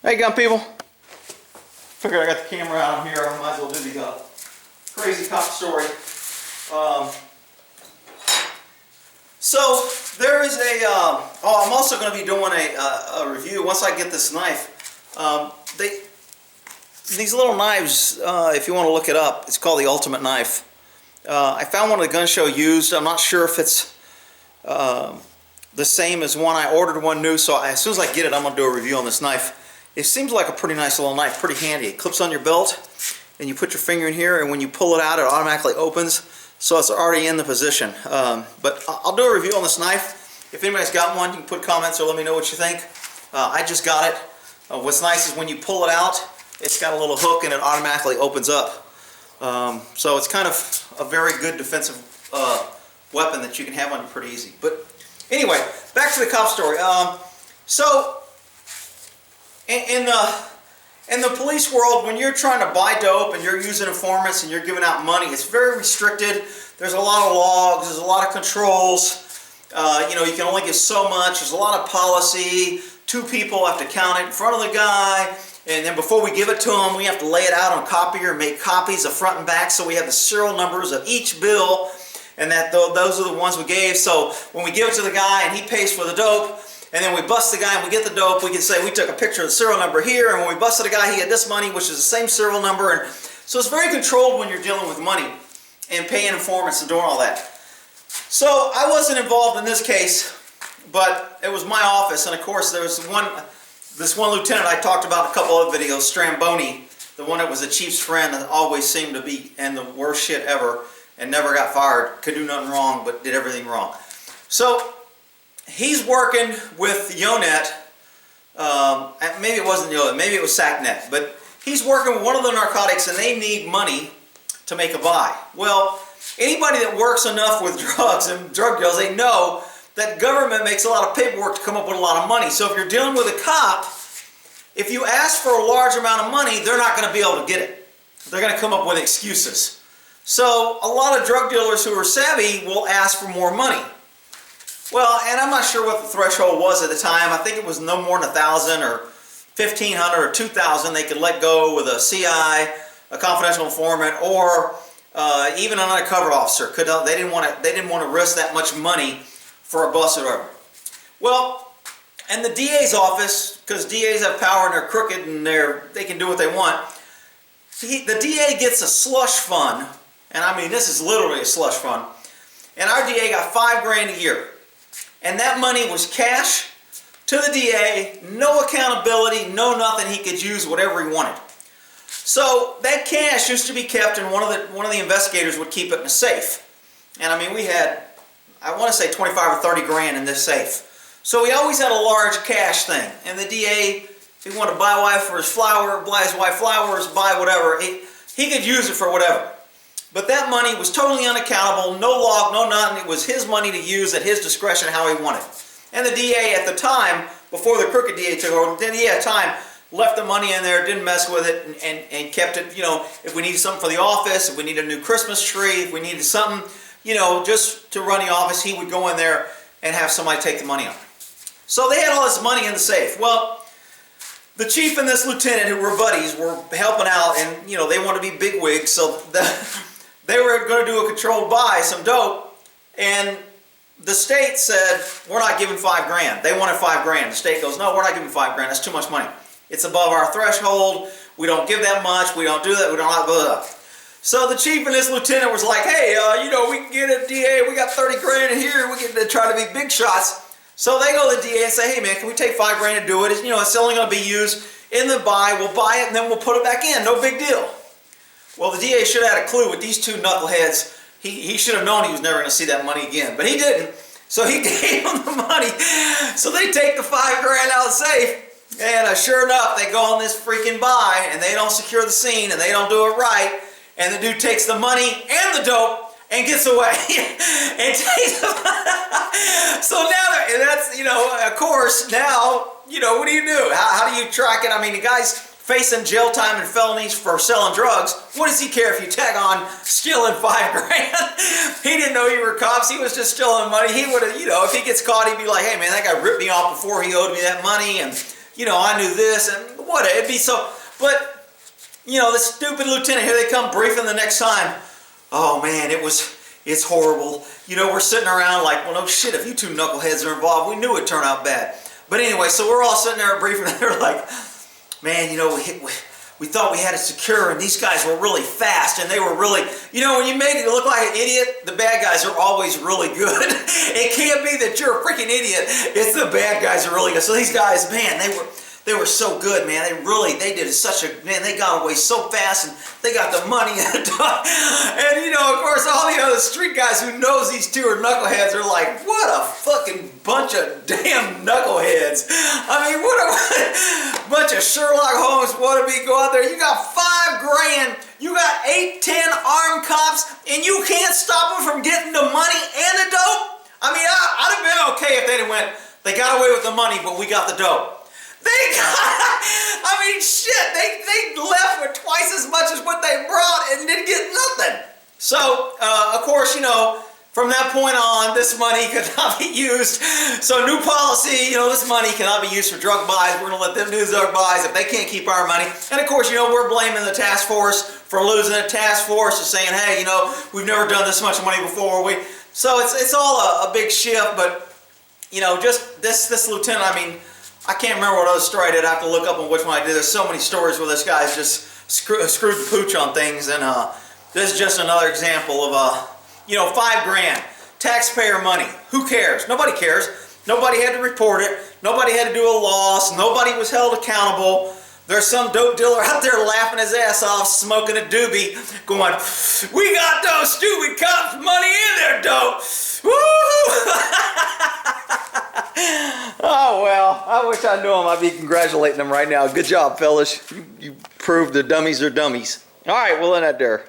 Hey, gun people. Figured I got the camera out here. I might as well do the crazy cop story. So there is a. I'm also going to be doing a review once I get this knife. These little knives, if you want to look it up, it's called the Ultimate Knife. I found one at the gun show used. I'm not sure if it's the same as one. I ordered one new, so as soon as I get it, I'm going to do a review on this knife. It seems like a pretty nice little knife, pretty handy. It clips on your belt, and you put your finger in here, and when you pull it out, it automatically opens, so it's already in the position. But I'll do a review on this knife. If anybody's got one, you can put comments or let me know what you think. I just got it. What's nice is when you pull it out, it's got a little hook, and it automatically opens up. So it's kind of a very good defensive weapon that you can have on you pretty easy. But anyway, back to the cop story. So in the police world, when you're trying to buy dope and you're using informants and you're giving out money, it's very restricted. There's a lot of logs, there's a lot of controls. You know, you can only give so much. There's a lot of policy. 2 people have to count it in front of the guy. And then before we give it to them, we have to lay it out on copier and make copies of front and back, so we have the serial numbers of each bill, and that those are the ones we gave. So when we give it to the guy and he pays for the dope, and then we bust the guy and we get the dope, we can say we took a picture of the serial number here, and when we busted the guy, he had this money, which is the same serial number. And so it's very controlled when you're dealing with money and paying informants and doing all that. So I wasn't involved in this case, but it was my office, and of course there was this one lieutenant I talked about in a couple of videos, Stramboni, the one that was the chief's friend that always seemed to be in the worst shit ever and never got fired, could do nothing wrong but did everything wrong. So he's working with Yonet, maybe it wasn't Yolo, maybe it was SACnet, but he's working with one of the narcotics and they need money to make a buy. Well, anybody that works enough with drugs and drug deals, they know that government makes a lot of paperwork to come up with a lot of money. So if you're dealing with a cop, if you ask for a large amount of money, they're not going to be able to get it. They're going to come up with excuses. So a lot of drug dealers who are savvy will ask for more money. Well, and I'm not sure what the threshold was at the time. I think it was no more than 1,000 or 1,500 or 2,000 they could let go with a CI, a confidential informant, or even an undercover officer. They didn't want to risk that much money for a bus or whatever. Well, and the DA's office, because DAs have power and they're crooked and they can do what they want, the DA gets a slush fund, and I mean this is literally a slush fund, and our DA got $5 grand a year. And that money was cash to the DA, no accountability, no nothing. He could use whatever he wanted. So that cash used to be kept, and one of the investigators would keep it in a safe. And I mean, we had, I want to say 25 or 30 grand in this safe. So we always had a large cash thing. And the DA, if he wanted to buy wife for his flower, buy his wife flowers, buy whatever, he could use it for whatever. But that money was totally unaccountable, no log, no nothing. It was his money to use at his discretion how he wanted. And the DA at the time, before the crooked DA took over, the DA at the time left the money in there, didn't mess with it, and kept it, you know, if we needed something for the office, if we needed a new Christmas tree, if we needed something, you know, just to run the office, he would go in there and have somebody take the money out. So they had all this money in the safe. Well, the chief and this lieutenant, who were buddies, were helping out, and, you know, they want to be bigwigs, so they were going to do a controlled buy, some dope, and the state said, we're not giving $5 grand. They wanted $5 grand. The state goes, no, we're not giving $5 grand. That's too much money. It's above our threshold. We don't give that much. We don't do that. We don't have blah, blah. So the chief and this lieutenant was like, hey, you know, we can get a DA. We got 30 grand in here. We get to try to be big shots. So they go to the DA and say, hey, man, can we take $5 grand to do it? It's, you know, it's only going to be used in the buy. We'll buy it, and then we'll put it back in. No big deal. Well, the DA should have had a clue with these 2 knuckleheads. He should have known he was never going to see that money again. But he didn't. So he gave them the money. So they take the $5 grand out of the safe. And sure enough, they go on this freaking buy. And they don't secure the scene. And they don't do it right. And the dude takes the money and the dope and gets away. And takes the So now, and that's, you know, of course, now, you know, what do you do? How do you track it? I mean, the guy's facing jail time and felonies for selling drugs. What does he care if you tag on stealing $5 grand? He didn't know you were cops. He was just stealing money. He would have, you know, if he gets caught, he'd be like, hey man, that guy ripped me off before he owed me that money, and you know, I knew this and what it'd be so, but you know, this stupid lieutenant, here they come briefing the next time. Oh man, it's horrible. You know, we're sitting around like, well, no shit, if you two knuckleheads are involved, we knew it'd turn out bad. But anyway, so we're all sitting there briefing, and they're like, man, you know, we thought we had it secure, and these guys were really fast, and they were really, you know, when you make it look like an idiot, the bad guys are always really good. It can't be that you're a freaking idiot. It's the bad guys are really good. So these guys, man, they were so good, man. They did such a, man, they got away so fast, and they got the money. And, you know, of course, all the other street guys who knows these two are knuckleheads are like, what a fucking bunch of damn knuckleheads. I mean, what a bunch of Sherlock Holmes wannabe go out there. You got $5 grand, you got 8, 10 armed cops, and you can't stop them from getting the money and the dope? I mean, I'd have been okay if they went, they got away with the money, but we got the dope. They got, I mean, shit, they left with twice as much as what they brought and didn't get nothing. So, of course, you know, from that point on, this money could not be used. So, new policy, you know, this money cannot be used for drug buys. We're going to let them do their buys if they can't keep our money. And, of course, you know, we're blaming the task force for losing the task force and saying, hey, you know, we've never done this much money before. So, it's all a big shift, but, you know, just this lieutenant, I mean, I can't remember what other story I did. I have to look up on which one I did. There's so many stories where this guy's just screwed the pooch on things, and this is just another example of, you know, $5 grand, taxpayer money. Who cares? Nobody cares. Nobody had to report it. Nobody had to do a loss. Nobody was held accountable. There's some dope dealer out there laughing his ass off, smoking a doobie, going, we got those stupid cops' money in their dope. Woo! Oh, well, I wish I knew him. I'd be congratulating them right now. Good job, fellas. You proved the dummies are dummies. All right, we'll end that there.